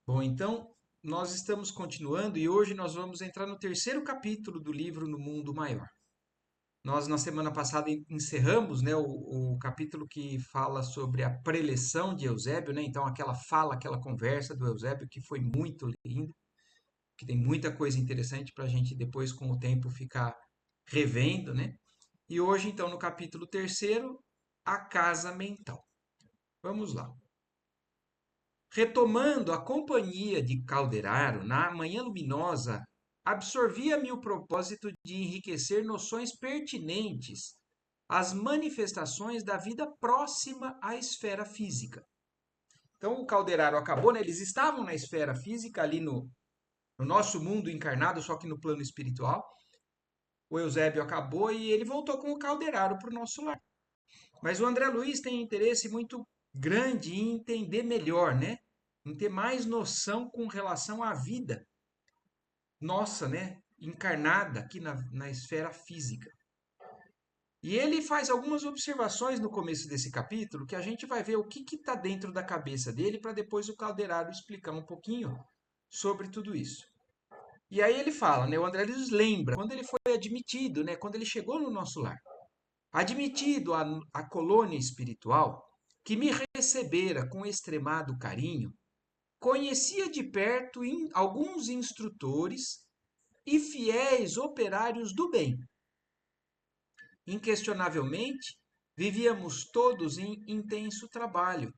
Bom, então nós estamos continuando e hoje nós vamos entrar no terceiro capítulo do livro No Mundo Maior. Nós, na semana passada, encerramos, né, o capítulo que fala sobre a preleção de Eusébio, né? Então, aquela fala, aquela conversa do Eusébio que foi muito linda, que tem muita coisa interessante para a gente depois, com o tempo, ficar revendo, né? E hoje, então, no capítulo terceiro, a casa mental. Vamos lá. Retomando a companhia de Calderaro, na manhã luminosa, absorvia-me o propósito de enriquecer noções pertinentes às manifestações da vida próxima à esfera física. Então, o Calderaro acabou, né? Eles estavam na esfera física, ali no nosso mundo encarnado, só que no plano espiritual. O Eusébio acabou e ele voltou com o Calderaro para o nosso lar. Mas o André Luiz tem interesse muito grande em entender melhor, né? Em ter mais noção com relação à vida nossa, né? Encarnada aqui na esfera física. E ele faz algumas observações no começo desse capítulo que a gente vai ver o que está dentro da cabeça dele para depois o Calderaro explicar um pouquinho sobre tudo isso. E aí ele fala, né? O André Luiz lembra quando ele foi admitido, né? Quando ele chegou no nosso lar. Admitido a colônia espiritual, que me recebera com extremado carinho, conhecia de perto alguns instrutores e fiéis operários do bem. Inquestionavelmente, vivíamos todos em intenso trabalho,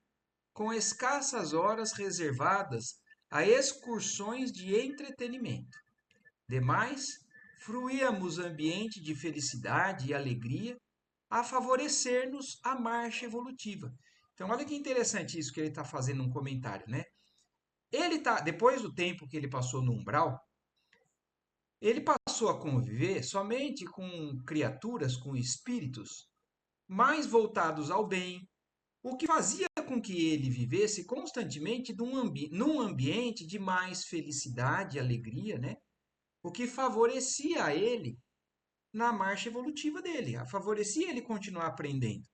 com escassas horas reservadas a excursões de entretenimento. Demais, fruíamos ambiente de felicidade e alegria a favorecer-nos a marcha evolutiva. Então, olha que interessante isso que ele está fazendo um comentário, né? Ele tá, depois do tempo que ele passou no umbral, ele passou a conviver somente com criaturas, com espíritos mais voltados ao bem, o que fazia com que ele vivesse constantemente num ambiente de mais felicidade e alegria, né? O que favorecia a ele na marcha evolutiva dele, favorecia ele continuar aprendendo.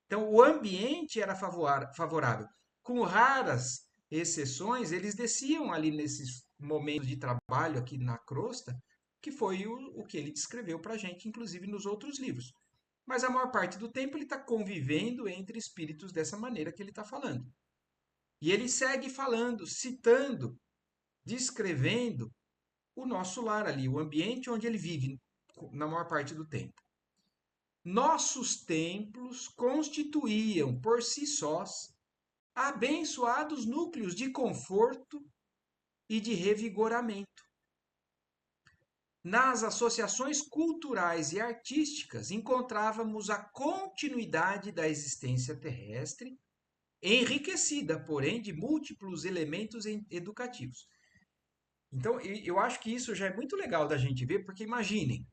Então, o ambiente era favorável. Com raras exceções, eles desciam ali nesses momentos de trabalho aqui na crosta, que foi o que ele descreveu para a gente, inclusive nos outros livros. Mas a maior parte do tempo ele está convivendo entre espíritos dessa maneira que ele está falando. E ele segue falando, citando, descrevendo o nosso lar ali, o ambiente onde ele vive na maior parte do tempo. Nossos templos constituíam, por si sós, abençoados núcleos de conforto e de revigoramento. Nas associações culturais e artísticas encontrávamos a continuidade da existência terrestre, enriquecida, porém, de múltiplos elementos educativos. Então, eu acho que isso já é muito legal da gente ver, porque imaginem,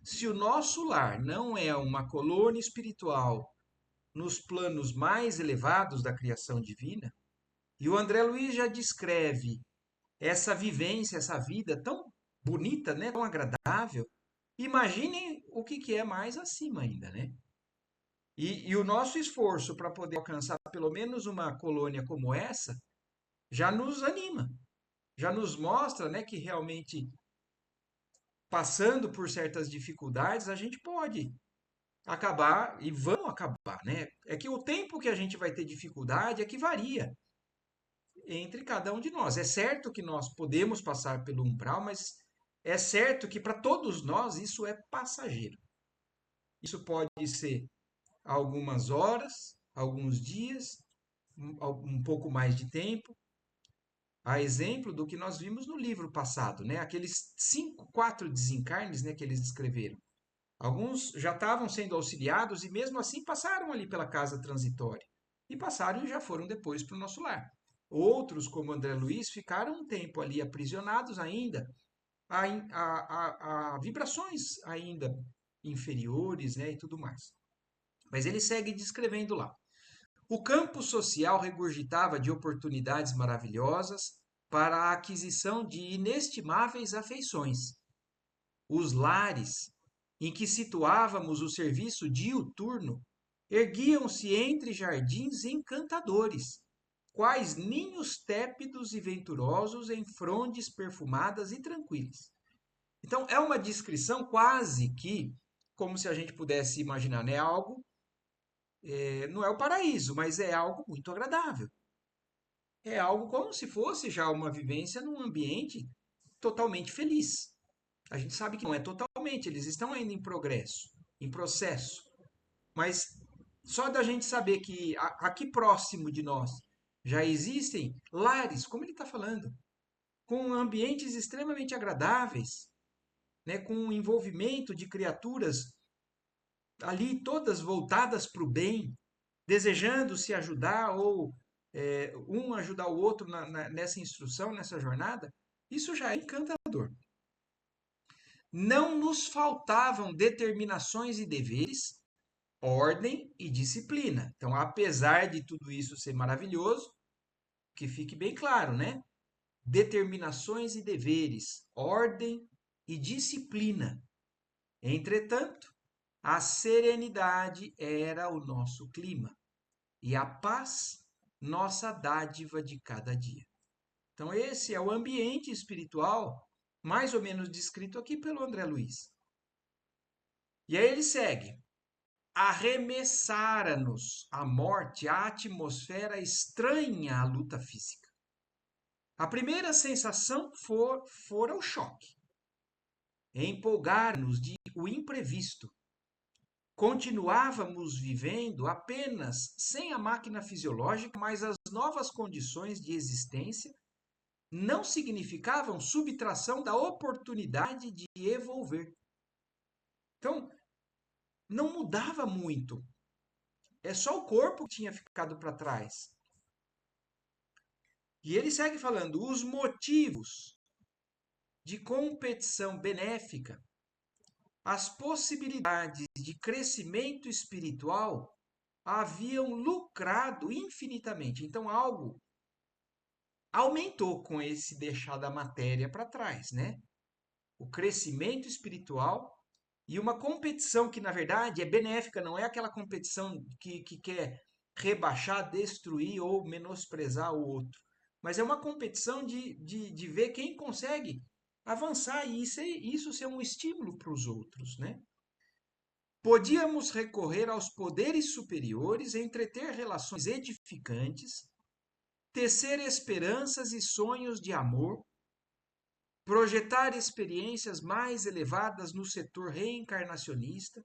se o nosso lar não é uma colônia espiritual nos planos mais elevados da criação divina, e o André Luiz já descreve essa vivência, essa vida tão bonita, né, tão agradável. Imaginem o que é mais acima ainda, né? E o nosso esforço para poder alcançar pelo menos uma colônia como essa já nos anima, já nos mostra, né, que realmente passando por certas dificuldades a gente pode acabar e vamos acabar, né? É que o tempo que a gente vai ter dificuldade é que varia entre cada um de nós. É certo que nós podemos passar pelo umbral, mas é certo que para todos nós isso é passageiro. Isso pode ser algumas horas, alguns dias, um pouco mais de tempo. A exemplo do que nós vimos no livro passado, né? Aqueles quatro desencarnes, né, que eles descreveram. Alguns já estavam sendo auxiliados e mesmo assim passaram ali pela casa transitória. E passaram e já foram depois para o nosso lar. Outros, como André Luiz, ficaram um tempo ali aprisionados ainda a vibrações ainda inferiores, né, e tudo mais. Mas ele segue descrevendo lá. O campo social regurgitava de oportunidades maravilhosas para a aquisição de inestimáveis afeições. Os lares, em que situávamos o serviço diuturno, erguiam-se entre jardins encantadores, quais ninhos tépidos e venturosos em frondes perfumadas e tranquilas. Então, é uma descrição quase que, como se a gente pudesse imaginar, né? Algo, não é o paraíso, mas é algo muito agradável. É algo como se fosse já uma vivência num ambiente totalmente feliz. A gente sabe que não é totalmente, eles estão ainda em progresso, em processo. Mas só da gente saber que aqui próximo de nós já existem lares, como ele está falando, com ambientes extremamente agradáveis, né, com o envolvimento de criaturas ali todas voltadas para o bem, desejando se ajudar ou um ajudar o outro nessa instrução, nessa jornada, isso já é encantador. Não nos faltavam determinações e deveres, ordem e disciplina. Então, apesar de tudo isso ser maravilhoso, que fique bem claro, né? Determinações e deveres, ordem e disciplina. Entretanto, a serenidade era o nosso clima e a paz, nossa dádiva de cada dia. Então, esse é o ambiente espiritual, mais ou menos descrito aqui pelo André Luiz. E aí ele segue: arremessara-nos a morte, a atmosfera estranha à luta física. A primeira sensação fora o choque, empolgar-nos de o imprevisto. Continuávamos vivendo apenas sem a máquina fisiológica, mas as novas condições de existência não significavam subtração da oportunidade de evolver. Então, não mudava muito. É só o corpo que tinha ficado para trás. E ele segue falando: os motivos de competição benéfica, as possibilidades de crescimento espiritual haviam lucrado infinitamente. Então, algo aumentou com esse deixar da matéria para trás, né? O crescimento espiritual e uma competição que, na verdade, é benéfica, não é aquela competição que quer rebaixar, destruir ou menosprezar o outro. Mas é uma competição de ver quem consegue avançar e isso ser um estímulo para os outros, né? Podíamos recorrer aos poderes superiores, entreter relações edificantes, tecer esperanças e sonhos de amor, projetar experiências mais elevadas no setor reencarnacionista,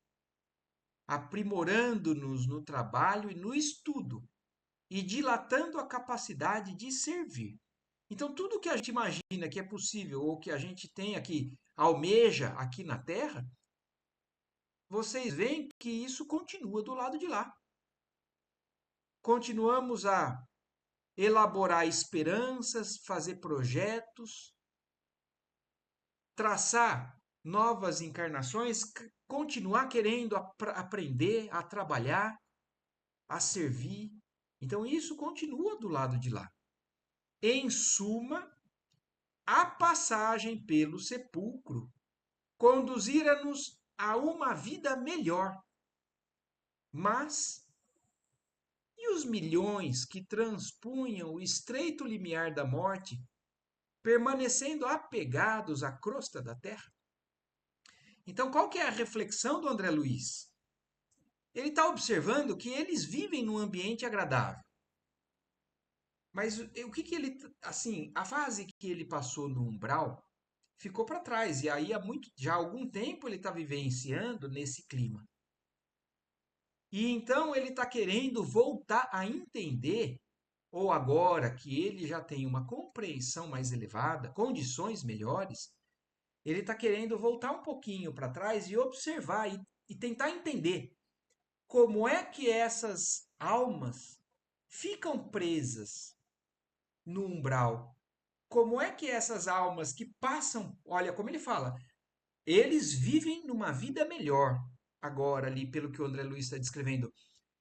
aprimorando-nos no trabalho e no estudo e dilatando a capacidade de servir. Então, tudo que a gente imagina que é possível ou que a gente tem aqui, almeja aqui na Terra, vocês veem que isso continua do lado de lá. Continuamos a elaborar esperanças, fazer projetos, traçar novas encarnações, continuar querendo aprender, a trabalhar, a servir. Então, isso continua do lado de lá. Em suma, a passagem pelo sepulcro conduzira-nos a uma vida melhor. Mas e os milhões que transpunham o estreito limiar da morte, permanecendo apegados à crosta da terra? Então, qual que é a reflexão do André Luiz? Ele está observando que eles vivem num ambiente agradável. Mas o que ele, assim, a fase que ele passou no umbral ficou para trás. E aí, já há algum tempo, ele está vivenciando nesse clima. E então, ele está querendo voltar a entender, ou agora que ele já tem uma compreensão mais elevada, condições melhores, ele está querendo voltar um pouquinho para trás e observar e tentar entender como é que essas almas ficam presas no umbral. Como é que essas almas que passam, olha como ele fala, eles vivem numa vida melhor, agora ali, pelo que o André Luiz está descrevendo,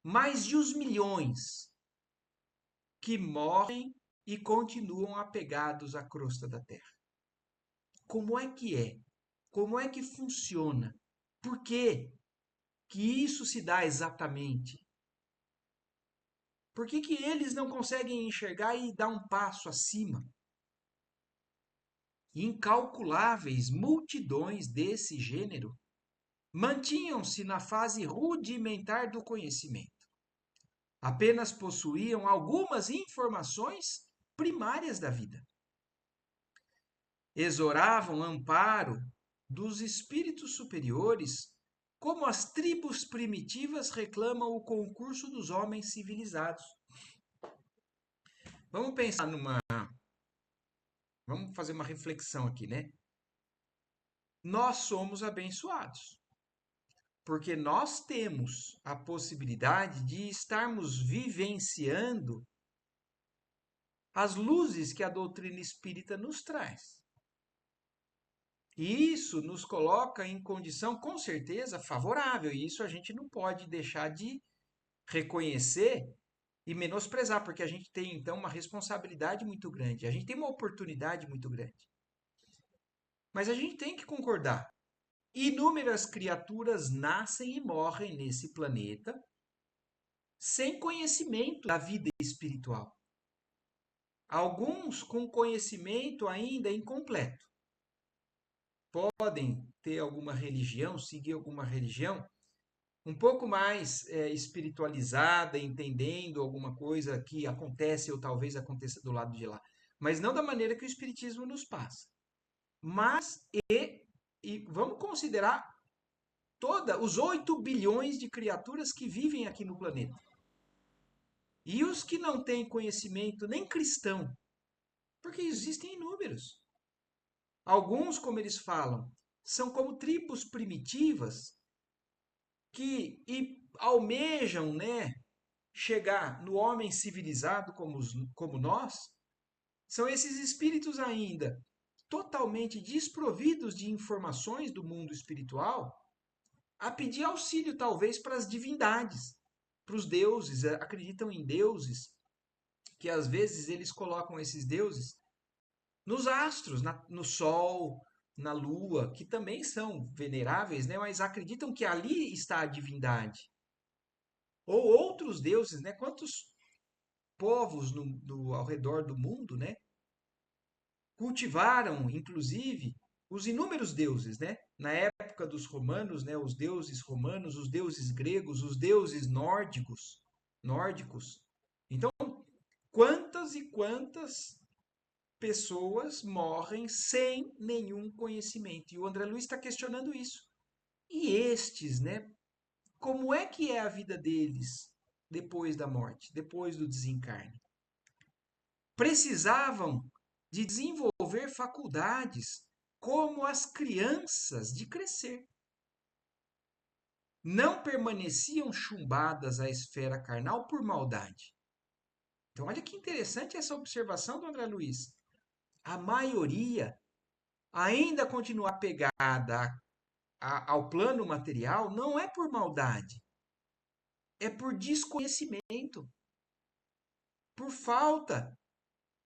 mas e os milhões que morrem e continuam apegados à crosta da terra? Como é que é? Como é que funciona? Por que que isso se dá exatamente? Por que que eles não conseguem enxergar e dar um passo acima? Incalculáveis multidões desse gênero mantinham-se na fase rudimentar do conhecimento. Apenas possuíam algumas informações primárias da vida. Exoravam amparo dos espíritos superiores, como as tribos primitivas reclamam o concurso dos homens civilizados. Vamos pensar vamos fazer uma reflexão aqui, né? Nós somos abençoados, porque nós temos a possibilidade de estarmos vivenciando as luzes que a doutrina espírita nos traz. E isso nos coloca em condição, com certeza, favorável. E isso a gente não pode deixar de reconhecer e menosprezar, porque a gente tem, então, uma responsabilidade muito grande. A gente tem uma oportunidade muito grande. Mas a gente tem que concordar. Inúmeras criaturas nascem e morrem nesse planeta sem conhecimento da vida espiritual. Alguns com conhecimento ainda incompleto. Podem ter alguma religião, seguir alguma religião, um pouco mais espiritualizada, entendendo alguma coisa que acontece ou talvez aconteça do lado de lá. Mas não da maneira que o Espiritismo nos passa. Mas, e vamos considerar os 8 bilhões de criaturas que vivem aqui no planeta. E os que não têm conhecimento nem cristão, porque existem inúmeros. Alguns, como eles falam, são como tribos primitivas que almejam, né, chegar no homem civilizado como nós. São esses espíritos ainda totalmente desprovidos de informações do mundo espiritual, a pedir auxílio talvez para as divindades, para os deuses, acreditam em deuses, que às vezes eles colocam esses deuses nos astros, no sol, na lua, que também são veneráveis, né? Mas acreditam que ali está a divindade. Ou outros deuses, né? Quantos povos ao redor do mundo, né? Cultivaram, inclusive, os inúmeros deuses, né? Na época dos romanos, né? Os deuses romanos, os deuses gregos, os deuses nórdicos. Então, quantas e quantas pessoas morrem sem nenhum conhecimento? E o André Luiz está questionando isso. E estes, né? Como é que é a vida deles depois da morte, depois do desencarne? Precisavam de desenvolver faculdades como as crianças de crescer. Não permaneciam chumbadas à esfera carnal por maldade. Então, olha que interessante essa observação do André Luiz. A maioria ainda continua apegada ao plano material, não é por maldade, é por desconhecimento, por falta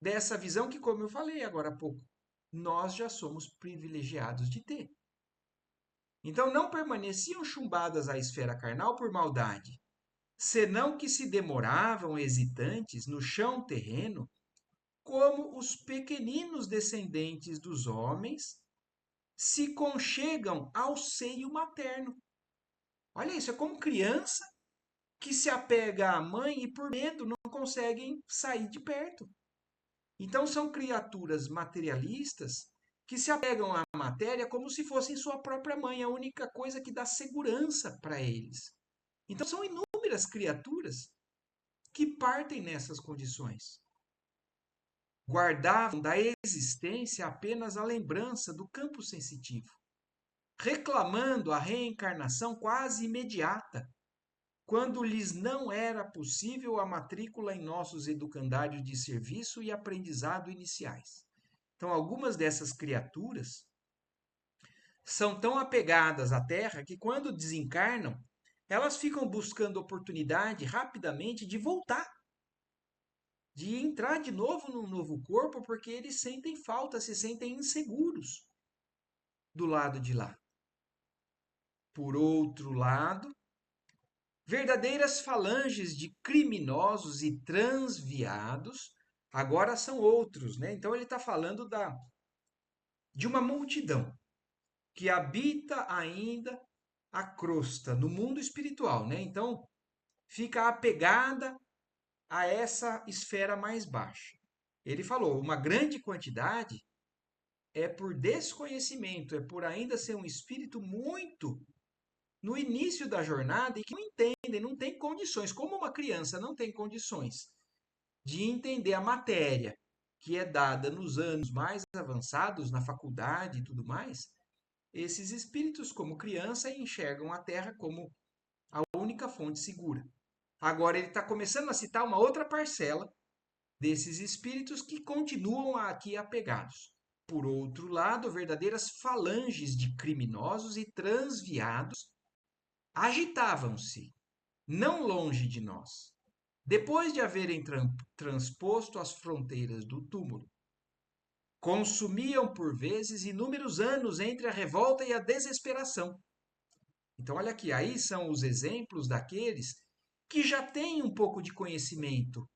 dessa visão que, como eu falei agora há pouco, nós já somos privilegiados de ter. Então não permaneciam chumbadas à esfera carnal por maldade, senão que se demoravam hesitantes no chão terreno, como os pequeninos descendentes dos homens se conchegam ao seio materno. Olha isso, é como criança que se apega à mãe e por medo não conseguem sair de perto. Então são criaturas materialistas que se apegam à matéria como se fossem sua própria mãe, a única coisa que dá segurança para eles. Então são inúmeras criaturas que partem nessas condições. Guardavam da existência apenas a lembrança do campo sensitivo, reclamando a reencarnação quase imediata, quando lhes não era possível a matrícula em nossos educandários de serviço e aprendizado iniciais. Então, algumas dessas criaturas são tão apegadas à Terra que, quando desencarnam, elas ficam buscando oportunidade rapidamente de voltar, de entrar de novo num novo corpo, porque eles sentem falta, se sentem inseguros do lado de lá. Por outro lado, Verdadeiras falanges de criminosos e transviados, agora são outros, né? Então ele está falando de uma multidão que habita ainda a crosta no mundo espiritual, né? Então fica apegada a essa esfera mais baixa. Ele falou, uma grande quantidade é por desconhecimento, é por ainda ser um espírito muito no início da jornada e que não entendem, não tem condições, como uma criança não tem condições de entender a matéria que é dada nos anos mais avançados, na faculdade e tudo mais, esses espíritos, como criança, enxergam a Terra como a única fonte segura. Agora ele está começando a citar uma outra parcela desses espíritos que continuam aqui apegados. Por outro lado, verdadeiras falanges de criminosos e transviados agitavam-se, não longe de nós, depois de haverem transposto as fronteiras do túmulo. Consumiam, por vezes, inúmeros anos entre a revolta e a desesperação. Então, olha aqui, aí são os exemplos daqueles que já têm um pouco de conhecimento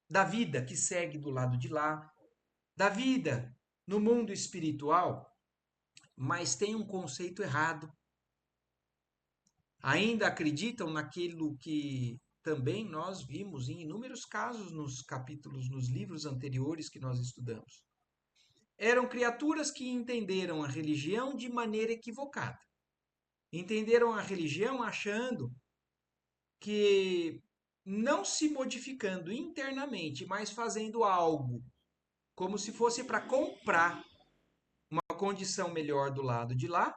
da vida que segue do lado de lá, da vida no mundo espiritual, mas tem um conceito errado. Ainda acreditam naquilo que também nós vimos em inúmeros casos nos capítulos, nos livros anteriores que nós estudamos. Eram criaturas que entenderam a religião de maneira equivocada. Entenderam a religião achando que não se modificando internamente, mas fazendo algo como se fosse para comprar uma condição melhor do lado de lá,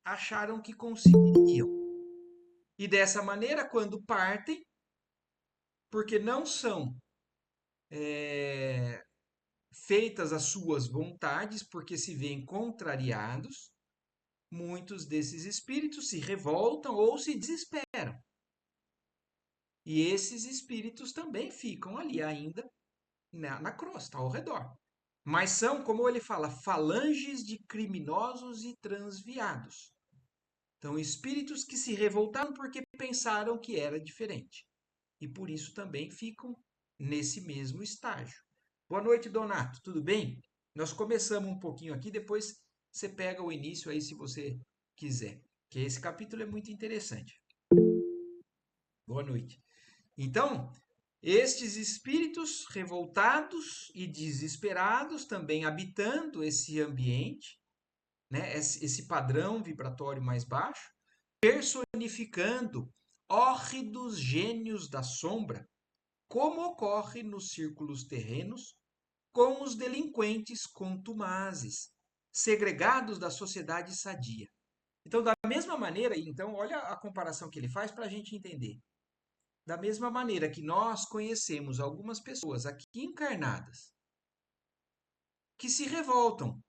acharam que conseguiriam. E dessa maneira, quando partem, porque não são feitas as suas vontades, porque se veem contrariados, muitos desses espíritos se revoltam ou se desesperam. E esses espíritos também ficam ali ainda na crosta, ao redor. Mas são, como ele fala, falanges de criminosos e transviados. Então, espíritos que se revoltaram porque pensaram que era diferente. E por isso também ficam nesse mesmo estágio. Boa noite, Donato. Tudo bem? Nós começamos um pouquinho aqui, depois você pega o início aí se você quiser. Que esse capítulo é muito interessante. Boa noite. Então, estes espíritos revoltados e desesperados, também habitando esse ambiente, né, esse padrão vibratório mais baixo, personificando hórridos gênios da sombra, como ocorre nos círculos terrenos com os delinquentes contumazes, segregados da sociedade sadia. Então, da mesma maneira, então, olha a comparação que ele faz para a gente entender. Da mesma maneira que nós conhecemos algumas pessoas aqui encarnadas que se revoltam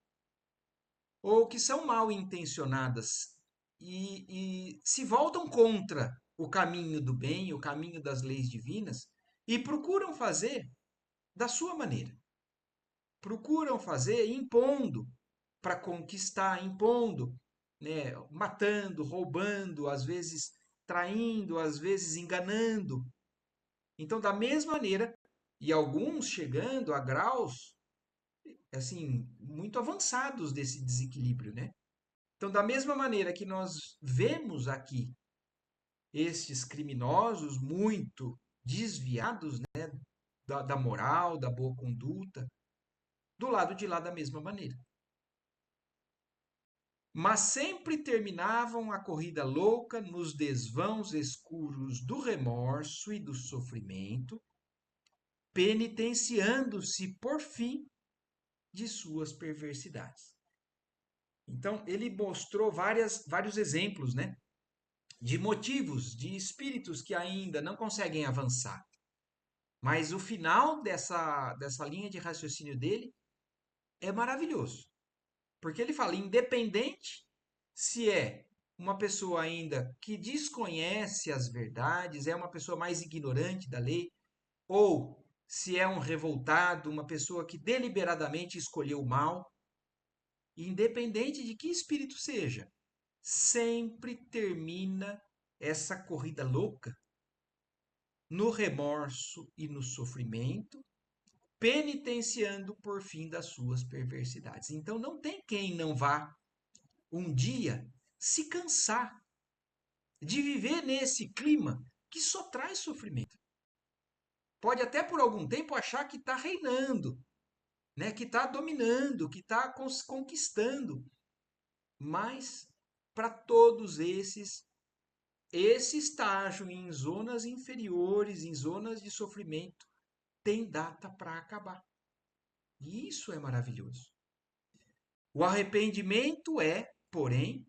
ou que são mal intencionadas e se voltam contra o caminho do bem, o caminho das leis divinas e procuram fazer da sua maneira. Procuram fazer impondo para conquistar, impondo, né, matando, roubando, às vezes traindo, às vezes enganando. Então, da mesma maneira, e alguns chegando a graus assim muito avançados desse desequilíbrio, né? Então, da mesma maneira que nós vemos aqui estes criminosos muito desviados, né, da moral, da boa conduta, do lado de lá da mesma maneira. Mas sempre terminavam a corrida louca nos desvãos escuros do remorso e do sofrimento, penitenciando-se por fim de suas perversidades. Então, ele mostrou vários exemplos, né, de motivos, de espíritos que ainda não conseguem avançar. Mas o final dessa linha de raciocínio dele é maravilhoso. Porque ele fala, independente se é uma pessoa ainda que desconhece as verdades, é uma pessoa mais ignorante da lei, ou se é um revoltado, uma pessoa que deliberadamente escolheu o mal, independente de que espírito seja, sempre termina essa corrida louca no remorso e no sofrimento, penitenciando por fim das suas perversidades. Então não tem quem não vá um dia se cansar de viver nesse clima que só traz sofrimento. Pode até por algum tempo achar que está reinando, né? Que está dominando, que está conquistando. Mas para todos esse estágio em zonas inferiores, em zonas de sofrimento, tem data para acabar. E isso é maravilhoso. O arrependimento é, porém,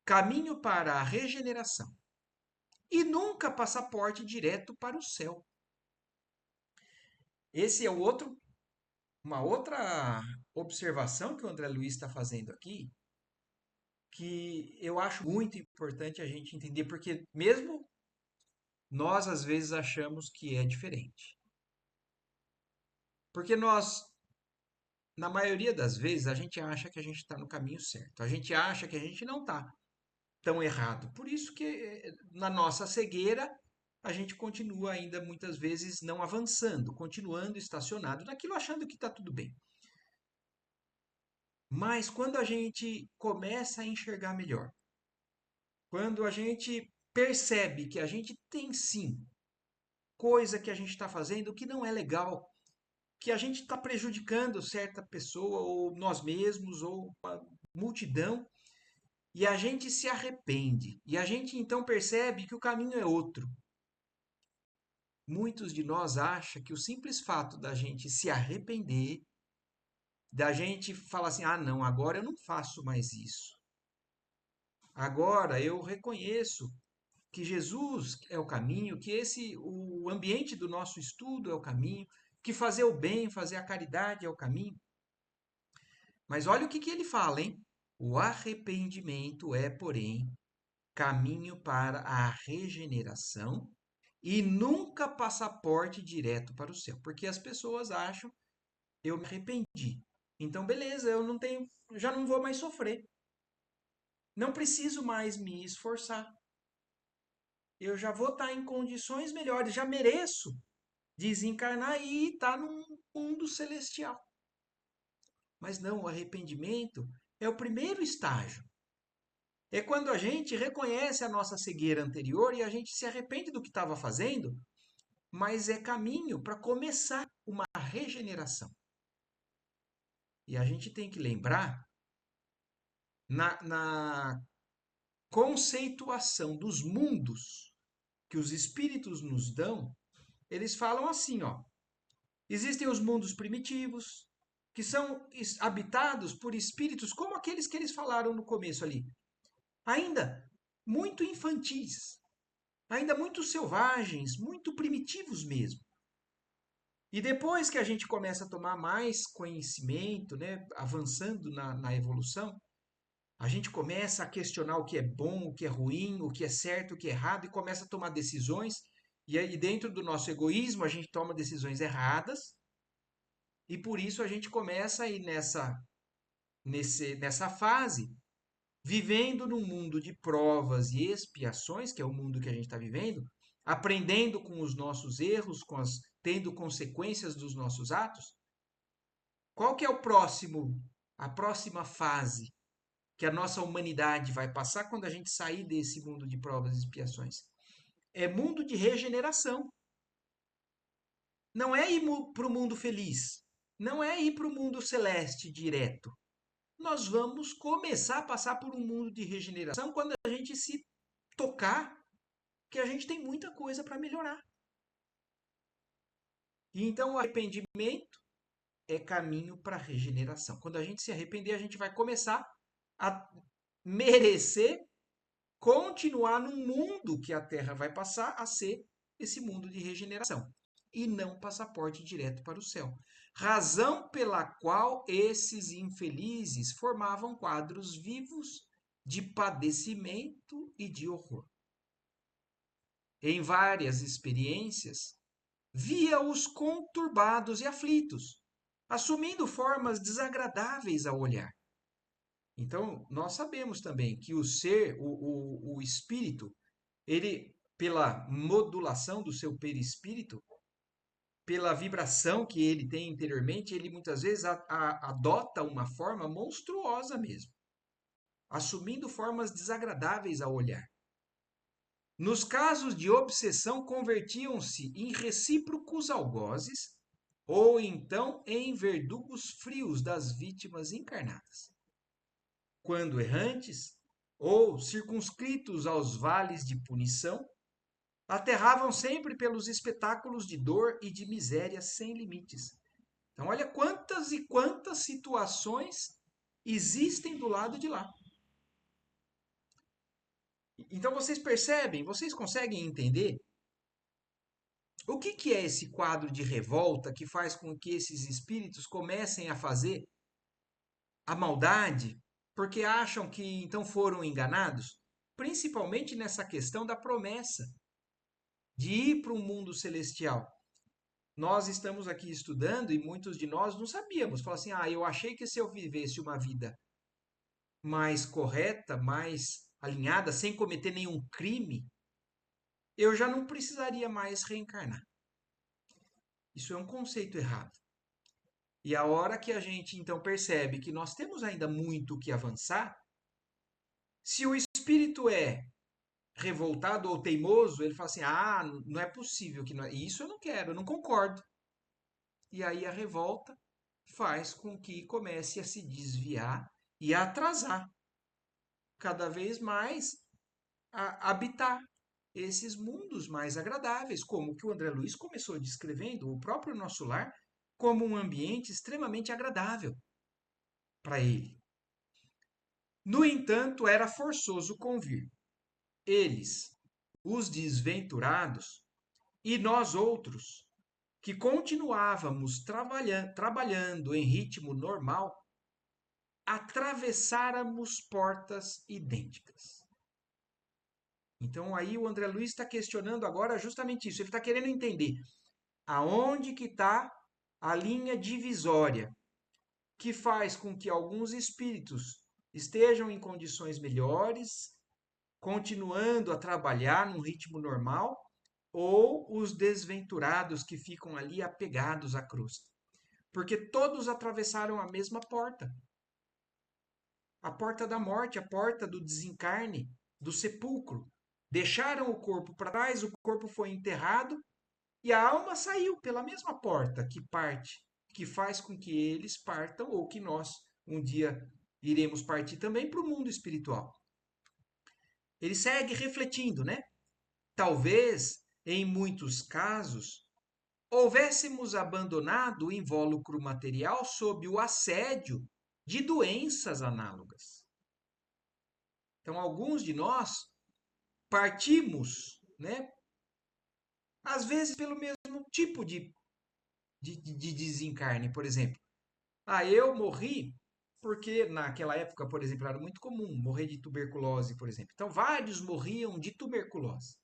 caminho para a regeneração e nunca passaporte direto para o céu. Esse é uma outra observação que o André Luiz está fazendo aqui, que eu acho muito importante a gente entender, porque mesmo nós às vezes achamos que é diferente. Porque nós, na maioria das vezes, a gente acha que a gente está no caminho certo. A gente acha que a gente não está tão errado. Por isso que na nossa cegueira a gente continua ainda muitas vezes não avançando, continuando estacionado naquilo achando que está tudo bem. Mas quando a gente começa a enxergar melhor, quando a gente percebe que a gente tem sim coisa que a gente está fazendo que não é legal, que a gente está prejudicando certa pessoa, ou nós mesmos, ou a multidão, e a gente se arrepende, e a gente então percebe que o caminho é outro. Muitos de nós acham que o simples fato da gente se arrepender, da gente falar assim, ah, não, agora eu não faço mais isso. Agora eu reconheço que Jesus é o caminho, que o ambiente do nosso estudo é o caminho, que fazer o bem, fazer a caridade é o caminho. Mas olha o que ele fala, hein? O arrependimento é, porém, caminho para a regeneração e nunca passaporte direto para o céu, porque as pessoas acham, eu me arrependi. Então, beleza, eu não tenho, já não vou mais sofrer. Não preciso mais me esforçar. Eu já vou estar em condições melhores, já mereço desencarnar e estar num mundo celestial. Mas não, o arrependimento é o primeiro estágio. É quando a gente reconhece a nossa cegueira anterior e a gente se arrepende do que estava fazendo, mas é caminho para começar uma regeneração. E a gente tem que lembrar, na conceituação dos mundos que os espíritos nos dão, eles falam assim, ó. Existem os mundos primitivos, que são habitados por espíritos como aqueles que eles falaram no começo ali. Ainda muito infantis, ainda muito selvagens, muito primitivos mesmo. E depois que a gente começa a tomar mais conhecimento, né, avançando na evolução, a gente começa a questionar o que é bom, o que é ruim, o que é certo, o que é errado, e começa a tomar decisões. E aí, dentro do nosso egoísmo, a gente toma decisões erradas, e por isso a gente começa a ir nessa fase, vivendo num mundo de provas e expiações, que é o mundo que a gente está vivendo, aprendendo com os nossos erros, tendo consequências dos nossos atos. Qual que é a próxima fase que a nossa humanidade vai passar quando a gente sair desse mundo de provas e expiações? É mundo de regeneração. Não é ir para o mundo feliz. Não é ir para o mundo celeste direto. Nós vamos começar a passar por um mundo de regeneração quando a gente se tocar que a gente tem muita coisa para melhorar. E então o arrependimento é caminho para a regeneração. Quando a gente se arrepender, a gente vai começar a merecer continuar num mundo que a Terra vai passar a ser esse mundo de regeneração e não passaporte direto para o céu. Razão pela qual esses infelizes formavam quadros vivos de padecimento e de horror. Em várias experiências, via-os conturbados e aflitos, assumindo formas desagradáveis ao olhar. Então, nós sabemos também que o espírito, Ele, pela modulação do seu perispírito, pela vibração que ele tem interiormente, ele muitas vezes adota uma forma monstruosa mesmo, assumindo formas desagradáveis ao olhar. Nos casos de obsessão, convertiam-se em recíprocos algozes ou então em verdugos frios das vítimas encarnadas. Quando errantes ou circunscritos aos vales de punição, aterravam sempre pelos espetáculos de dor e de miséria sem limites. Então, olha quantas e quantas situações existem do lado de lá. Então, vocês percebem, vocês conseguem entender o que é esse quadro de revolta que faz com que esses espíritos comecem a fazer a maldade porque acham que então foram enganados? Principalmente nessa questão da promessa de ir para um mundo celestial. Nós estamos aqui estudando e muitos de nós não sabíamos. Falam assim: eu achei que se eu vivesse uma vida mais correta, mais alinhada, sem cometer nenhum crime, eu já não precisaria mais reencarnar. Isso é um conceito errado. E a hora que a gente então percebe que nós temos ainda muito que avançar, se o espírito é revoltado ou teimoso, ele fala assim: não é possível que não... isso eu não quero, eu não concordo. E aí a revolta faz com que comece a se desviar e a atrasar cada vez mais a habitar esses mundos mais agradáveis, como que o André Luiz começou descrevendo o próprio nosso lar como um ambiente extremamente agradável para ele. No entanto, era forçoso convir eles, os desventurados, e nós outros, que continuávamos trabalhando em ritmo normal, atravessáramos portas idênticas. Então aí o André Luiz está questionando agora justamente isso. Ele está querendo entender aonde que está a linha divisória que faz com que alguns espíritos estejam em condições melhores, continuando a trabalhar num ritmo normal, ou os desventurados que ficam ali apegados à cruz. Porque todos atravessaram a mesma porta. A porta da morte, a porta do desencarne, do sepulcro. Deixaram o corpo para trás, o corpo foi enterrado e a alma saiu pela mesma porta que parte, que faz com que eles partam ou que nós um dia iremos partir também para o mundo espiritual. Ele segue refletindo, né? Talvez, em muitos casos, houvéssemos abandonado o invólucro material sob o assédio de doenças análogas. Então, alguns de nós partimos, né? Às vezes pelo mesmo tipo de desencarne, por exemplo. Eu morri porque naquela época, por exemplo, era muito comum morrer de tuberculose, por exemplo. Então, vários morriam de tuberculose.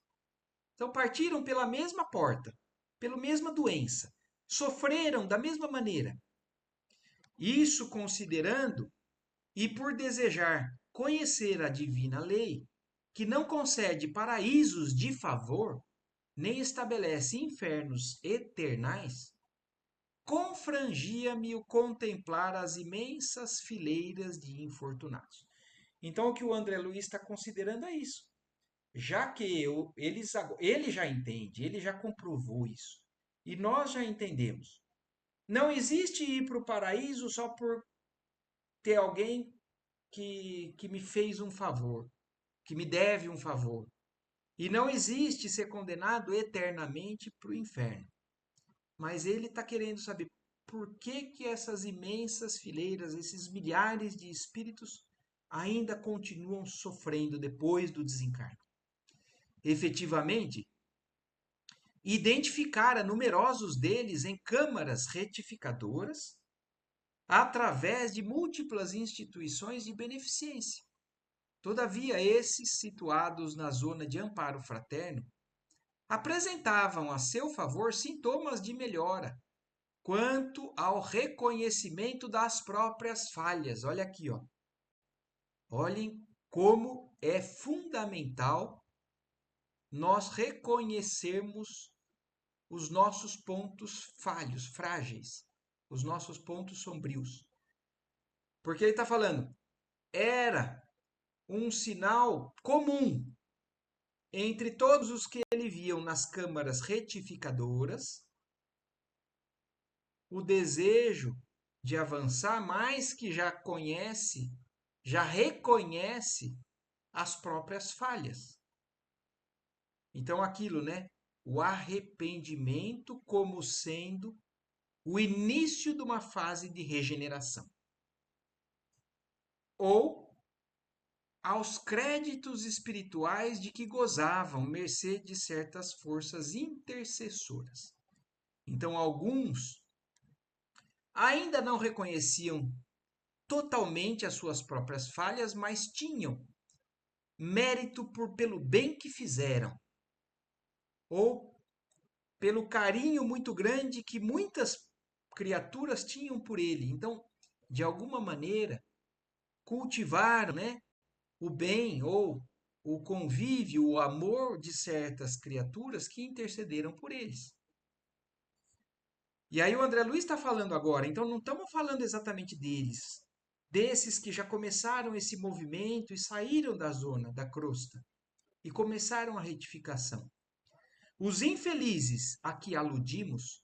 Então, partiram pela mesma porta, pela mesma doença, sofreram da mesma maneira. Isso considerando e por desejar conhecer a divina lei, que não concede paraísos de favor, nem estabelece infernos eternais, confrangia-me o contemplar as imensas fileiras de infortunados. Então, o que o André Luiz está considerando é isso. Já que ele já entende, ele já comprovou isso. E nós já entendemos. Não existe ir para o paraíso só por ter alguém que me fez um favor, que me deve um favor. E não existe ser condenado eternamente para o inferno. Mas ele está querendo saber por que essas imensas fileiras, esses milhares de espíritos, ainda continuam sofrendo depois do desencarne. Efetivamente, identificara numerosos deles em câmaras retificadoras, através de múltiplas instituições de beneficência. Todavia, esses, situados na zona de amparo fraterno, apresentavam a seu favor sintomas de melhora quanto ao reconhecimento das próprias falhas. Olha aqui, ó. Olhem como é fundamental nós reconhecermos os nossos pontos falhos, frágeis, os nossos pontos sombrios. Porque ele está falando, era um sinal comum entre todos os que ele viam nas câmaras retificadoras, o desejo de avançar, mas que já conhece, já reconhece as próprias falhas. Então, aquilo, né? O arrependimento como sendo o início de uma fase de regeneração. Ou aos créditos espirituais de que gozavam, mercê de certas forças intercessoras. Então, alguns ainda não reconheciam totalmente as suas próprias falhas, mas tinham mérito pelo bem que fizeram, ou pelo carinho muito grande que muitas criaturas tinham por ele. Então, de alguma maneira, cultivaram, né, o bem ou o convívio, o amor de certas criaturas que intercederam por eles. E aí o André Luiz está falando agora, então não estamos falando exatamente deles, desses que já começaram esse movimento e saíram da zona, da crosta, e começaram a retificação. Os infelizes a que aludimos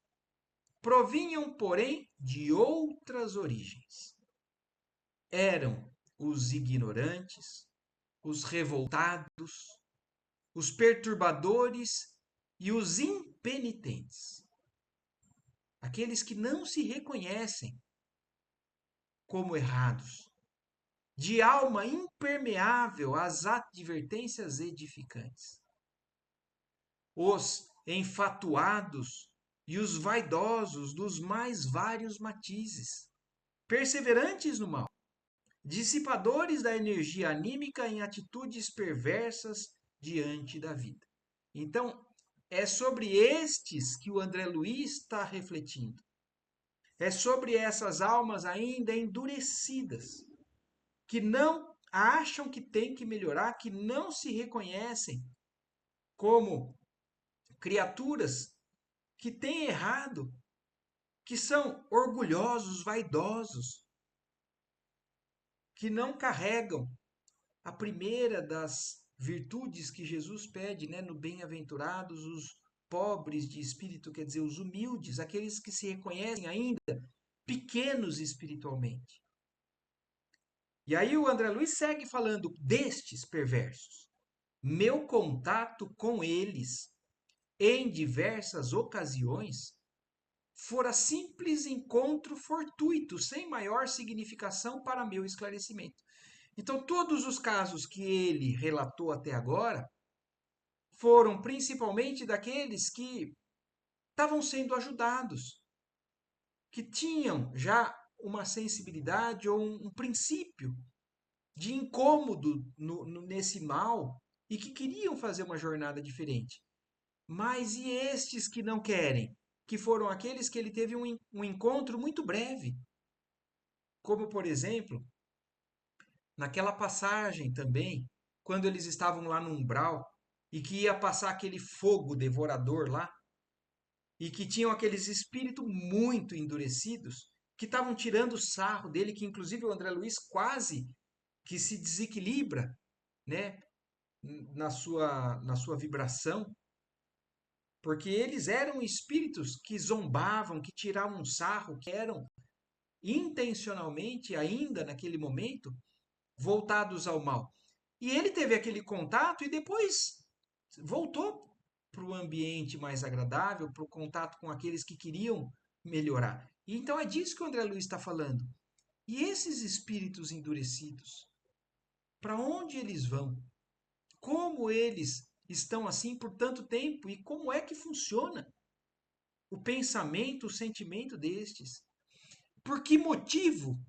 provinham, porém, de outras origens. Eram os ignorantes, os revoltados, os perturbadores e os impenitentes. Aqueles que não se reconhecem como errados, de alma impermeável às advertências edificantes. Os enfatuados e os vaidosos dos mais vários matizes, perseverantes no mal, dissipadores da energia anímica em atitudes perversas diante da vida. Então, é sobre estes que o André Luiz está refletindo. É sobre essas almas ainda endurecidas, que não acham que tem que melhorar, que não se reconhecem como criaturas que têm errado, que são orgulhosos, vaidosos, que não carregam a primeira das virtudes que Jesus pede, né, no bem-aventurados os pobres de espírito, quer dizer, os humildes, aqueles que se reconhecem ainda pequenos espiritualmente. E aí o André Luiz segue falando destes perversos. Meu contato com eles em diversas ocasiões fora simples encontro fortuito, sem maior significação para meu esclarecimento. Então, todos os casos que ele relatou até agora foram principalmente daqueles que estavam sendo ajudados, que tinham já uma sensibilidade ou um princípio de incômodo nesse mal e que queriam fazer uma jornada diferente. Mas e estes que não querem? Que foram aqueles que ele teve um encontro muito breve. Como, por exemplo, naquela passagem também, quando eles estavam lá no umbral e que ia passar aquele fogo devorador lá, e que tinham aqueles espíritos muito endurecidos, que estavam tirando sarro dele, que inclusive o André Luiz quase que se desequilibra, né, na sua vibração, porque eles eram espíritos que zombavam, que tiravam sarro, que eram intencionalmente, ainda naquele momento, voltados ao mal. E ele teve aquele contato e depois voltou para o ambiente mais agradável, para o contato com aqueles que queriam melhorar. E então é disso que o André Luiz está falando. E esses espíritos endurecidos, para onde eles vão? Como eles estão assim por tanto tempo e como é que funciona o pensamento, o sentimento destes? Por que motivo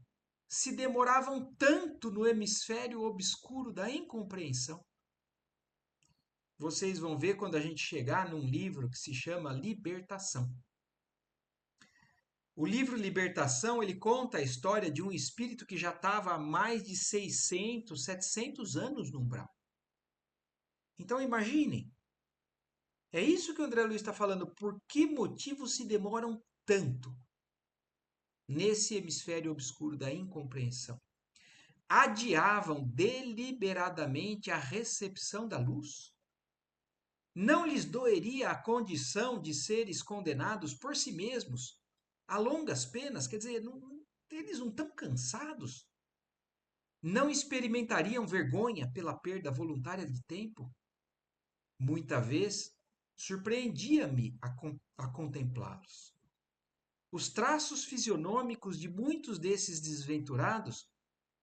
se demoravam tanto no hemisfério obscuro da incompreensão? Vocês vão ver quando a gente chegar num livro que se chama Libertação. O livro Libertação, ele conta a história de um espírito que já estava há mais de 600, 700 anos no umbral. Então imaginem, É isso que o André Luiz está falando. Por que motivo se demoram tanto nesse hemisfério obscuro da incompreensão? Adiavam deliberadamente a recepção da luz? Não lhes doeria a condição de seres condenados por si mesmos a longas penas? Quer dizer, eles não estão cansados? Não experimentariam vergonha pela perda voluntária de tempo? Muita vez surpreendia-me a contemplá-los. Os traços fisionômicos de muitos desses desventurados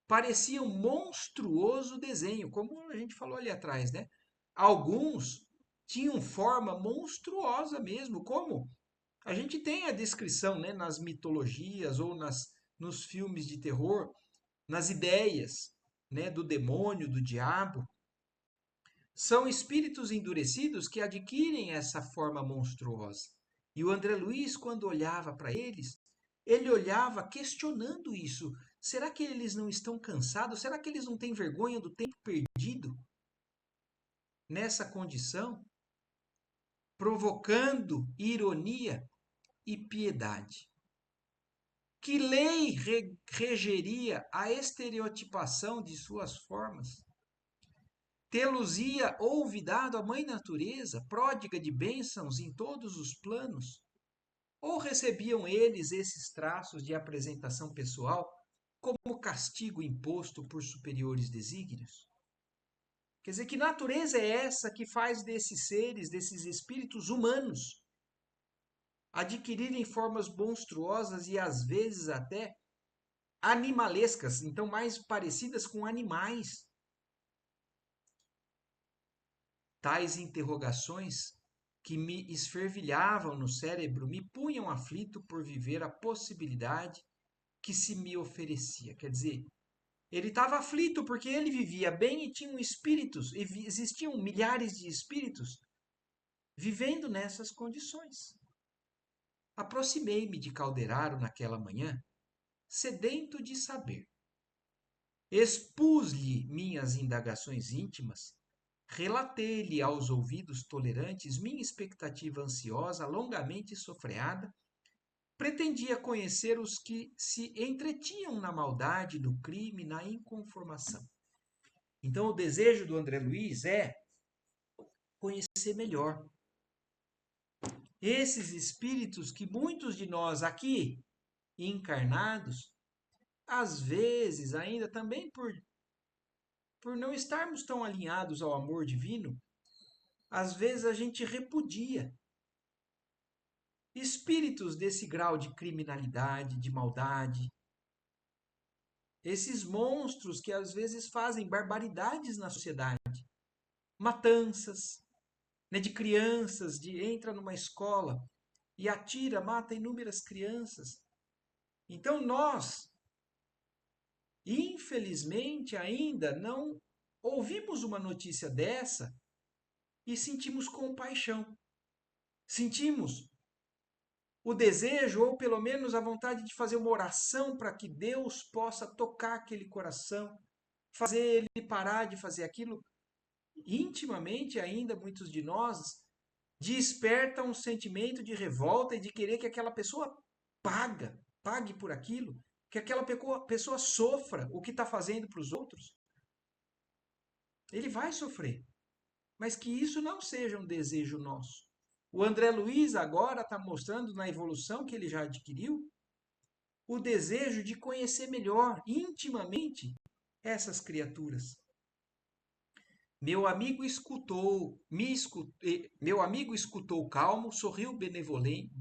pareciam monstruoso desenho, como a gente falou ali atrás, né? Alguns tinham forma monstruosa mesmo, como a gente tem a descrição, né, nas mitologias ou nos filmes de terror, nas ideias, né, do demônio, do diabo. São espíritos endurecidos que adquirem essa forma monstruosa. E o André Luiz, quando olhava para eles, ele olhava questionando isso. Será que eles não estão cansados? Será que eles não têm vergonha do tempo perdido nessa condição? Provocando ironia e piedade. Que lei regeria a estereotipação de suas formas? Tê-los-ia olvidado a mãe natureza, pródiga de bênçãos em todos os planos? Ou recebiam eles esses traços de apresentação pessoal como castigo imposto por superiores desígnios? Quer dizer, que natureza é essa que faz desses seres, desses espíritos humanos, adquirirem formas monstruosas e às vezes até animalescas, então mais parecidas com animais? Tais interrogações que me esfervilhavam no cérebro me punham aflito por viver a possibilidade que se me oferecia. Quer dizer, ele estava aflito porque ele vivia bem e tinham espíritos, e existiam milhares de espíritos vivendo nessas condições. Aproximei-me de Calderaro naquela manhã, sedento de saber. Expus-lhe minhas indagações íntimas, relatei-lhe aos ouvidos tolerantes minha expectativa ansiosa, longamente sofreada. Pretendia conhecer os que se entretinham na maldade, no crime, na inconformação. Então, o desejo do André Luiz é conhecer melhor esses espíritos que muitos de nós aqui encarnados, às vezes, ainda também por não estarmos tão alinhados ao amor divino, às vezes a gente repudia espíritos desse grau de criminalidade, de maldade, esses monstros que às vezes fazem barbaridades na sociedade, matanças, né, de crianças, de entra numa escola e atira, mata inúmeras crianças. Então nós, infelizmente, ainda não ouvimos uma notícia dessa e sentimos compaixão. Sentimos o desejo, ou pelo menos a vontade de fazer uma oração para que Deus possa tocar aquele coração, fazer ele parar de fazer aquilo. Intimamente, ainda, muitos de nós despertam um sentimento de revolta e de querer que aquela pessoa pague por aquilo, que aquela pessoa sofra o que está fazendo para os outros. Ele vai sofrer, mas que isso não seja um desejo nosso. O André Luiz agora está mostrando na evolução que ele já adquiriu o desejo de conhecer melhor, intimamente, essas criaturas. Meu amigo meu amigo escutou calmo, sorriu benevolamente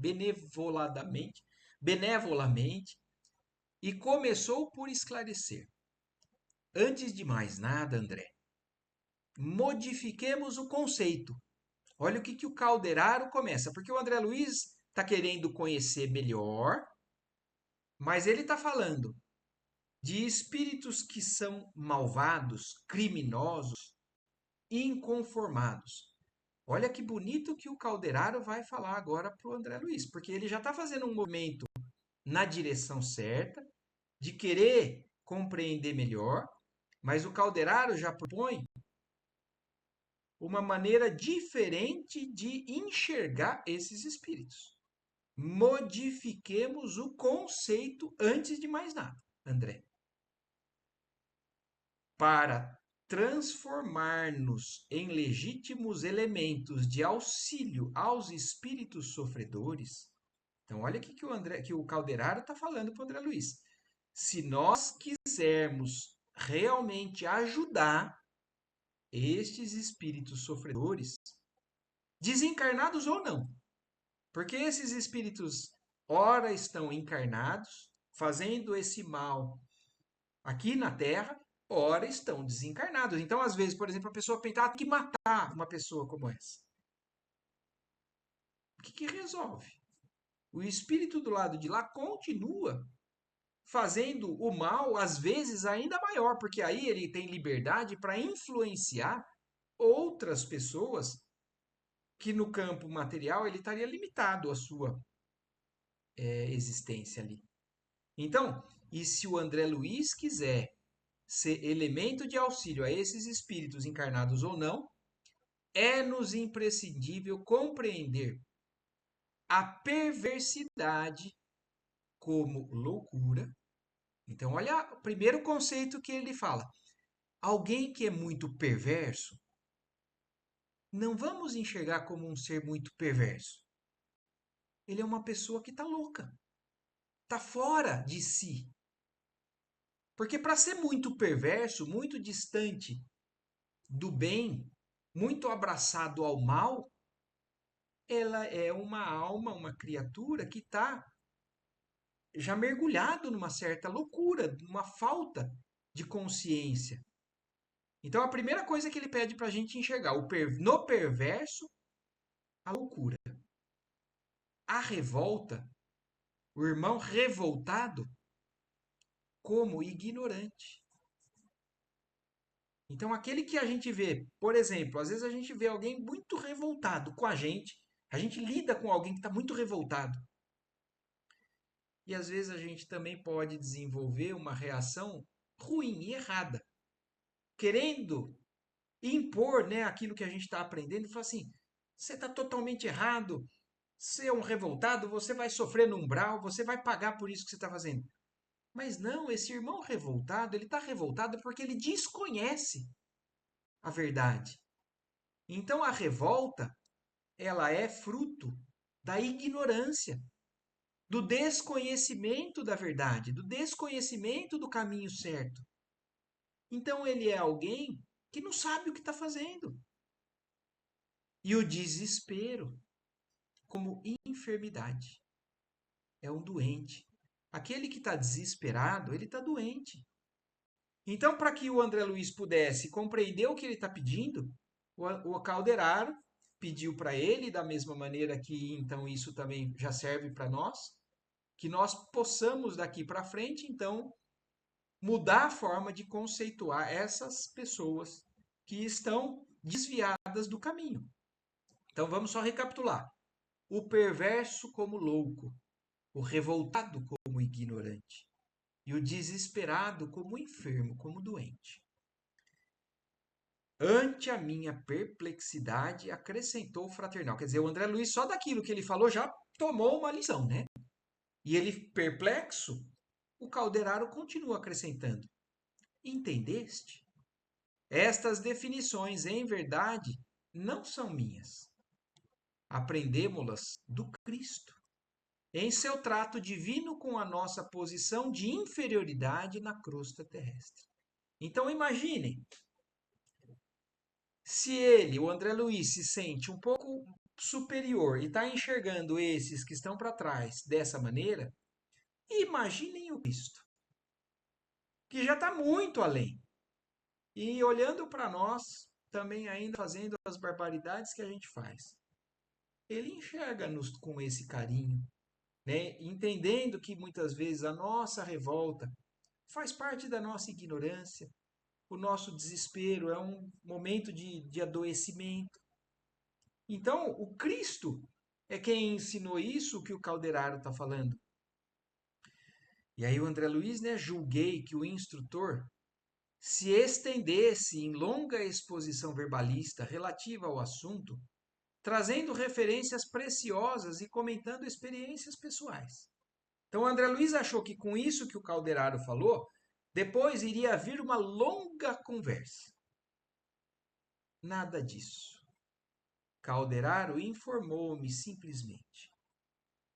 e começou por esclarecer. Antes de mais nada, André, modifiquemos o conceito. Olha o que o Calderaro começa, porque o André Luiz está querendo conhecer melhor, mas ele está falando de espíritos que são malvados, criminosos, inconformados. Olha que bonito que o Calderaro vai falar agora para o André Luiz, porque ele já está fazendo um movimento na direção certa, de querer compreender melhor, mas o Calderaro já propõe uma maneira diferente de enxergar esses espíritos. Modifiquemos o conceito antes de mais nada, André, para transformar-nos em legítimos elementos de auxílio aos espíritos sofredores. Então, olha o que o Calderaro está falando para o André Luiz. Se nós quisermos realmente ajudar estes espíritos sofredores, desencarnados ou não, porque esses espíritos, ora estão encarnados, fazendo esse mal aqui na Terra, ora estão desencarnados. Então, às vezes, por exemplo, a pessoa pensa, tem que matar uma pessoa como essa. O que resolve? O espírito do lado de lá continua fazendo o mal, às vezes, ainda maior, porque aí ele tem liberdade para influenciar outras pessoas que no campo material ele estaria limitado à sua existência ali. Então, e se o André Luiz quiser ser elemento de auxílio a esses espíritos encarnados ou não, é-nos imprescindível compreender a perversidade como loucura. Então, olha o primeiro conceito que ele fala. Alguém que é muito perverso, não vamos enxergar como um ser muito perverso. Ele é uma pessoa que está louca, está fora de si. Porque para ser muito perverso, muito distante do bem, muito abraçado ao mal, ela é uma alma, uma criatura que está já mergulhado numa certa loucura, numa falta de consciência. Então a primeira coisa que ele pede para a gente enxergar, no perverso, a loucura. A revolta, o irmão revoltado, como ignorante. Então, aquele que a gente vê, por exemplo, às vezes a gente vê alguém muito revoltado com a gente lida com alguém que está muito revoltado. E às vezes a gente também pode desenvolver uma reação ruim e errada, querendo impor, né, aquilo que a gente está aprendendo e falar assim: você está totalmente errado, você é um revoltado, você vai sofrer no umbral, você vai pagar por isso que você está fazendo. Mas não, esse irmão revoltado, ele está revoltado porque ele desconhece a verdade. Então a revolta, ela é fruto da ignorância, do desconhecimento da verdade, do desconhecimento do caminho certo. Então ele é alguém que não sabe o que está fazendo. E o desespero, como enfermidade, é um doente. Aquele que está desesperado, ele está doente. Então, para que o André Luiz pudesse compreender o que ele está pedindo, o Calderaro pediu para ele, da mesma maneira que então isso também já serve para nós, que nós possamos daqui para frente, então, mudar a forma de conceituar essas pessoas que estão desviadas do caminho. Então, vamos só recapitular. O perverso como louco, o revoltado como ignorante e o desesperado como enfermo, como doente. Ante a minha perplexidade, acrescentou o fraternal. Quer dizer, o André Luiz, só daquilo que ele falou, já tomou uma lição, né? E ele, perplexo, o Calderaro continua acrescentando. Entendeste? Estas definições, em verdade, não são minhas. Aprendemo-las do Cristo, em seu trato divino com a nossa posição de inferioridade na crosta terrestre. Então imaginem, se ele, o André Luiz, se sente um pouco superior e está enxergando esses que estão para trás dessa maneira, imaginem o Cristo, que já está muito além. E olhando para nós, também ainda fazendo as barbaridades que a gente faz. Ele enxerga-nos com esse carinho, né? Entendendo que muitas vezes a nossa revolta faz parte da nossa ignorância, o nosso desespero é um momento de adoecimento. Então, o Cristo é quem ensinou isso que o Calderaro está falando. E aí o André Luiz, né, julguei que o instrutor se estendesse em longa exposição verbalista relativa ao assunto, trazendo referências preciosas e comentando experiências pessoais. Então, o André Luiz achou que com isso que o Calderaro falou, depois iria vir uma longa conversa. Nada disso. Calderaro informou-me simplesmente.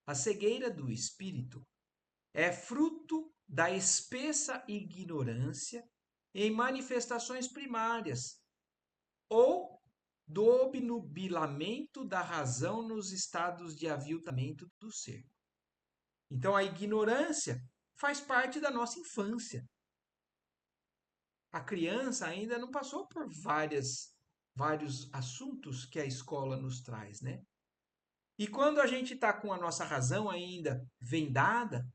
A cegueira do espírito é fruto da espessa ignorância em manifestações primárias ou do obnubilamento da razão nos estados de aviltamento do ser. Então, a ignorância faz parte da nossa infância. A criança ainda não passou por vários assuntos que a escola nos traz, né? E quando a gente está com a nossa razão ainda vendada,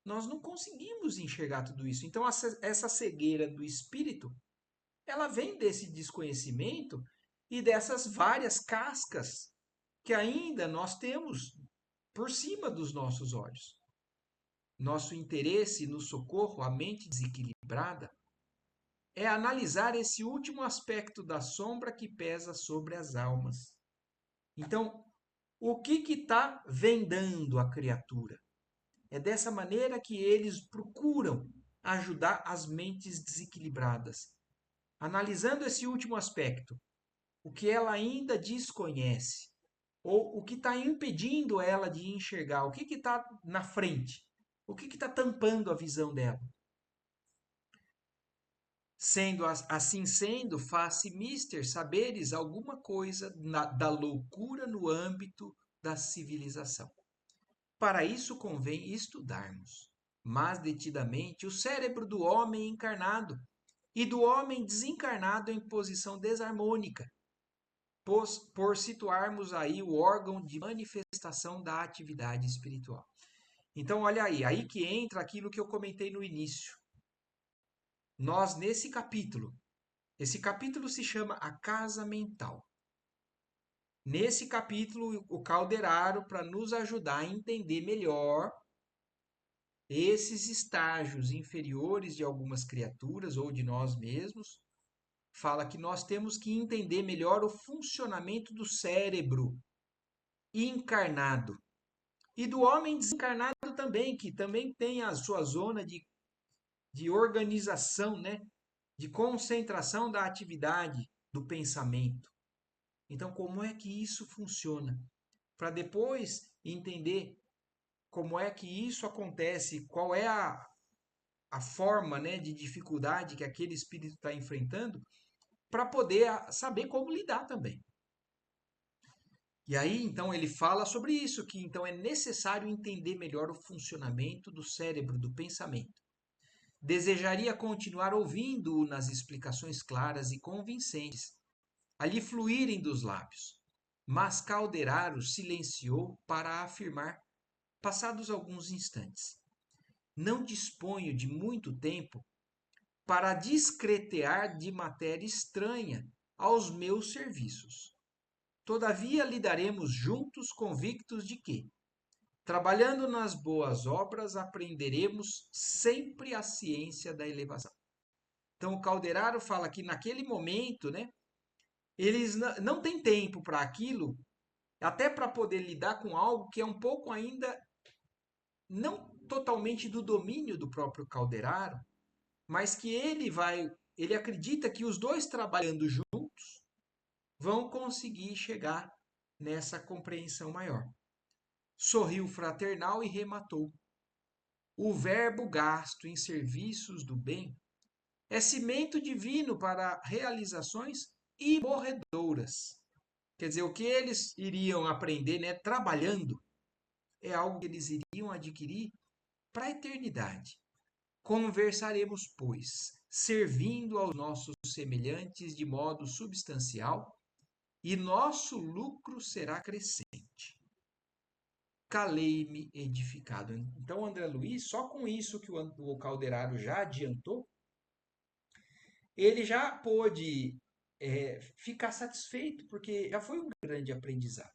nós não conseguimos enxergar tudo isso. Então, essa cegueira do espírito, ela vem desse desconhecimento e dessas várias cascas que ainda nós temos por cima dos nossos olhos. Nosso interesse no socorro à mente desequilibrada é analisar esse último aspecto da sombra que pesa sobre as almas. Então, o que está vendando a criatura? É dessa maneira que eles procuram ajudar as mentes desequilibradas, analisando esse último aspecto, o que ela ainda desconhece, ou o que está impedindo ela de enxergar, o que está na frente, o que está tampando a visão dela. Assim sendo, faz-se mister saberes alguma coisa da loucura no âmbito da civilização. Para isso convém estudarmos, mais detidamente, o cérebro do homem encarnado e do homem desencarnado em posição desarmônica, por situarmos aí o órgão de manifestação da atividade espiritual. Então, olha aí que entra aquilo que eu comentei no início. Nós, nesse capítulo, esse capítulo se chama A Casa Mental. Nesse capítulo, o Calderaro, para nos ajudar a entender melhor esses estágios inferiores de algumas criaturas ou de nós mesmos, fala que nós temos que entender melhor o funcionamento do cérebro encarnado e do homem desencarnado também, que também tem a sua zona de organização, né? De concentração da atividade do pensamento. Então, como é que isso funciona? Para depois entender como é que isso acontece, qual é a forma, né, de dificuldade que aquele espírito está enfrentando, para poder saber como lidar também. E aí, então, ele fala sobre isso, que então é necessário entender melhor o funcionamento do cérebro, do pensamento. Desejaria continuar ouvindo-o nas explicações claras e convincentes, ali fluírem dos lábios. Mas Calderaro silenciou para afirmar, passados alguns instantes. Não disponho de muito tempo para discretear de matéria estranha aos meus serviços. Todavia lidaremos juntos convictos de que, trabalhando nas boas obras, aprenderemos sempre a ciência da elevação. Então, o Calderaro fala que naquele momento, né, eles não têm tempo para aquilo, até para poder lidar com algo que é um pouco ainda não totalmente do domínio do próprio Calderaro, mas que ele acredita que os dois trabalhando juntos vão conseguir chegar nessa compreensão maior. Sorriu fraternal e rematou. O verbo gasto em serviços do bem é cimento divino para realizações imorredouras. Quer dizer, o que eles iriam aprender, né, trabalhando, é algo que eles iriam adquirir para a eternidade. Conversaremos, pois, servindo aos nossos semelhantes de modo substancial, e nosso lucro será crescente. Calei-me edificado. Então, André Luiz, só com isso que o Calderaro já adiantou, ele já pôde ficar satisfeito, porque já foi um grande aprendizado.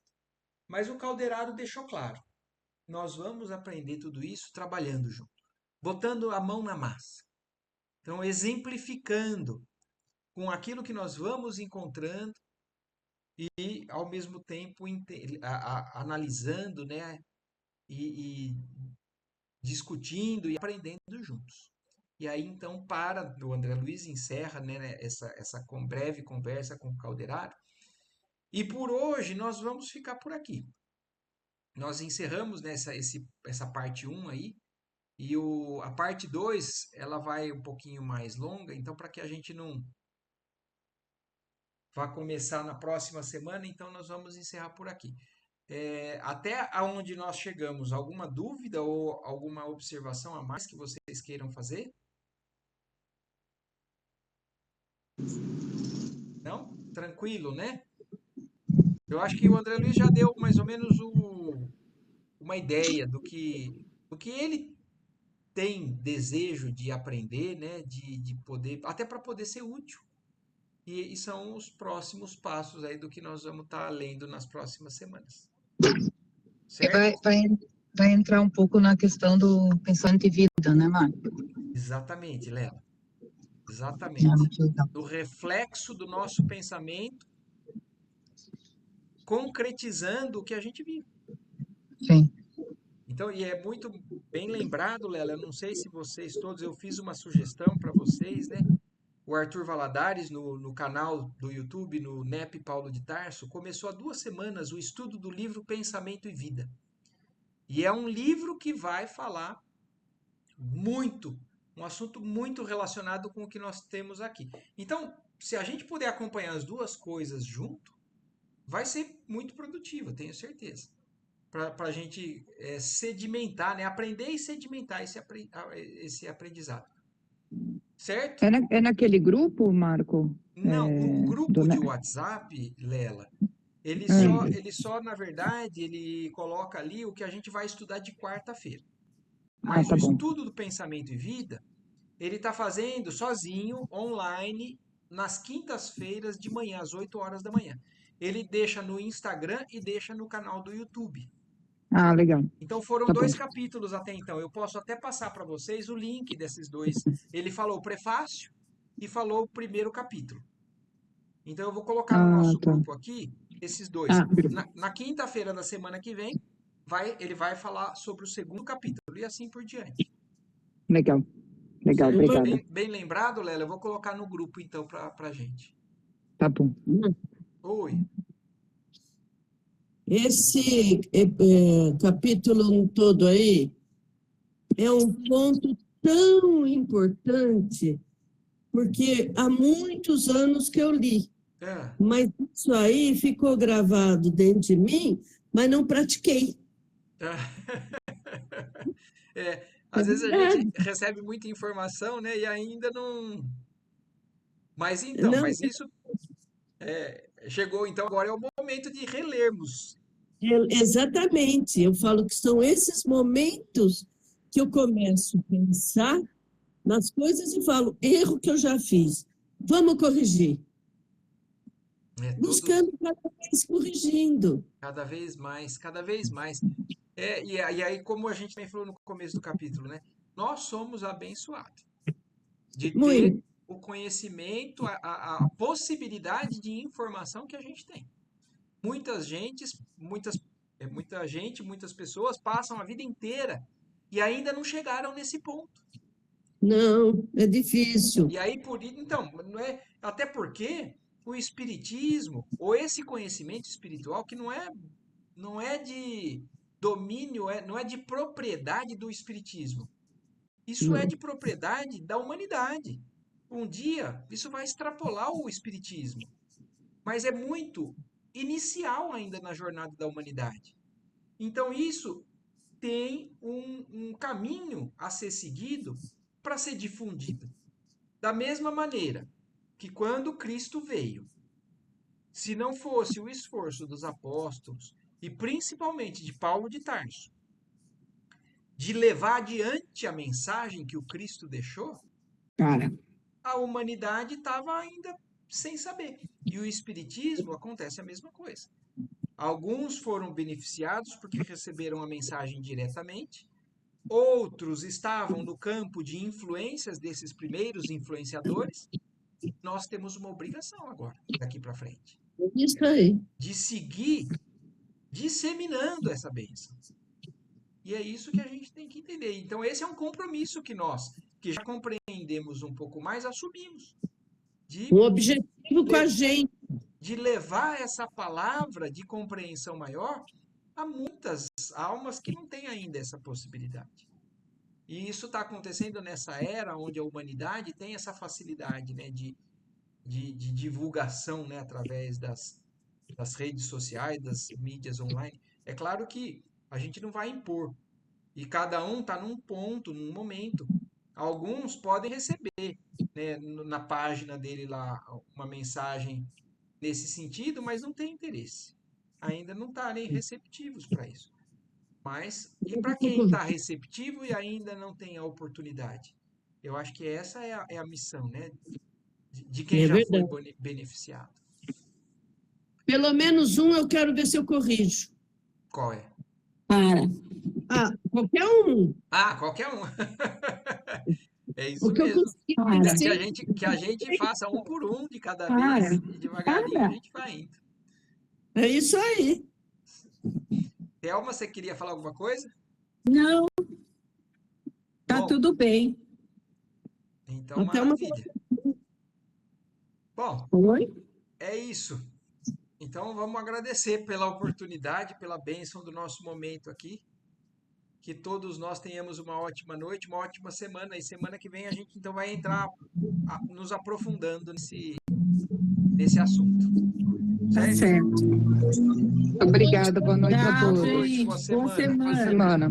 Mas o Calderaro deixou claro, nós vamos aprender tudo isso trabalhando junto, botando a mão na massa. Então, exemplificando com aquilo que nós vamos encontrando e, ao mesmo tempo, analisando, né, e discutindo e aprendendo juntos. E aí, então, o André Luiz encerra, né, essa breve conversa com o Calderaro. E por hoje nós vamos ficar por aqui. Nós encerramos essa parte um aí, e a parte 2 ela vai um pouquinho mais longa, então para que a gente não vá começar na próxima semana, então nós vamos encerrar por aqui. Até aonde nós chegamos, alguma dúvida ou alguma observação a mais que vocês queiram fazer? Não? Tranquilo, né? Eu acho que o André Luiz já deu mais ou menos uma ideia do que ele tem desejo de aprender, né? De poder, até para poder ser útil. E são os próximos passos aí do que nós vamos estar lendo nas próximas semanas. E vai, Certo? vai, vai entrar um pouco na questão do pensamento de vida, né, Marco? Exatamente, Lela. É, Exatamente. muito legal. Do reflexo do nosso pensamento concretizando o que a gente vive. Sim. Então, e é muito bem lembrado, Lela, eu não sei se vocês todos, eu fiz uma sugestão para vocês, né? O Arthur Valadares, no canal do YouTube, no NEP Paulo de Tarso, começou há 2 semanas o estudo do livro Pensamento e Vida. E é um livro que vai falar muito, um assunto muito relacionado com o que nós temos aqui. Então, se a gente puder acompanhar as duas coisas junto, vai ser muito produtivo, tenho certeza. Para a gente sedimentar, né? Aprender e sedimentar esse aprendizado. Certo? É naquele grupo, Marco? Não, o Do, grupo né? de WhatsApp, Lela, ele só, É. ele só, na verdade, ele coloca ali o que a gente vai estudar de quarta-feira. Ah, Mas o tá bom. estudo do pensamento e vida, ele está fazendo sozinho, online, nas quintas-feiras de manhã, às 8 horas da manhã. Ele deixa no Instagram e deixa no canal do YouTube. Ah, legal. Então foram Tá bom. 2 capítulos até então. Eu posso até passar para vocês o link desses dois. Ele falou o prefácio e falou o primeiro capítulo. Então eu vou colocar no Ah, nosso tá. grupo aqui esses dois. Ah, Na quinta-feira da semana que vem, ele vai falar sobre o segundo capítulo e assim por diante. legal. Legal, Certo? obrigada. Bem lembrado, Lela, eu vou colocar no grupo então para gente. Tá bom. Oi. Esse capítulo todo aí é um ponto tão importante, porque há muitos anos que eu li, É. mas isso aí ficou gravado dentro de mim, mas não pratiquei. Às É vezes a gente verdade. recebe muita informação, né, e ainda não. Mas então, Não, mas isso chegou, então agora é o momento de relermos. exatamente. Eu falo que são esses momentos que eu começo a pensar nas coisas e falo, erro que eu já fiz, vamos corrigir. Todos Buscando cada vez corrigindo. cada vez mais, cada vez mais. E aí, como a gente também falou no começo do capítulo, né? Nós somos abençoados de ter Muito. o conhecimento, a possibilidade de informação que a gente tem. Muita gente, muitas pessoas passam a vida inteira e ainda não chegaram nesse ponto. Não, é difícil. E aí, então, não é, até porque o espiritismo, ou esse conhecimento espiritual, que não é de domínio, não é de propriedade do espiritismo. Isso é Não. de propriedade da humanidade. Um dia, isso vai extrapolar o espiritismo, mas é muito inicial ainda na jornada da humanidade. Então, isso tem um caminho a ser seguido para ser difundido. Da mesma maneira que quando Cristo veio, se não fosse o esforço dos apóstolos e principalmente de Paulo de Tarso, de levar adiante a mensagem que o Cristo deixou, Cara, a humanidade estava ainda sem saber. E o Espiritismo acontece a mesma coisa. Alguns foram beneficiados porque receberam a mensagem diretamente, outros estavam no campo de influências desses primeiros influenciadores. Nós temos uma obrigação agora, daqui para frente, Isso aí. de seguir disseminando essa bênção. E é isso que a gente tem que entender. Então, esse é um compromisso que nós, que já compreendemos um pouco mais, assumimos. De, Um objetivo com a gente. de levar essa palavra de compreensão maior a muitas almas que não têm ainda essa possibilidade. E isso está acontecendo nessa era onde a humanidade tem essa facilidade, né, de divulgação, né, através das redes sociais, das mídias online. É claro que a gente não vai impor. E cada um está num ponto, num momento. Alguns podem receber, né, na página dele lá uma mensagem nesse sentido, mas não tem interesse. Ainda não estarem receptivos para isso. Mas, e para quem está receptivo e ainda não tem a oportunidade? Eu acho que essa é a missão, né? De quem já foi beneficiado. Pelo menos um eu quero ver se eu corrijo. Qual é? Qualquer um. Qualquer um. É isso O que eu mesmo. consigo Que a gente faça um por um de cada vez, e devagarinho a gente vai indo. É isso aí. Thelma, você queria falar alguma coisa? Não. Tá Bom, tudo bem. Então, Até uma... maravilha. Bom, Oi? é isso. Então, vamos agradecer pela oportunidade, pela bênção do nosso momento aqui. Que todos nós tenhamos uma ótima noite, uma ótima semana. E semana que vem a gente então vai entrar nos aprofundando nesse assunto. Tá certo. Obrigada, boa noite a Tchau, todos. gente. Boa semana. Boa semana. Boa semana.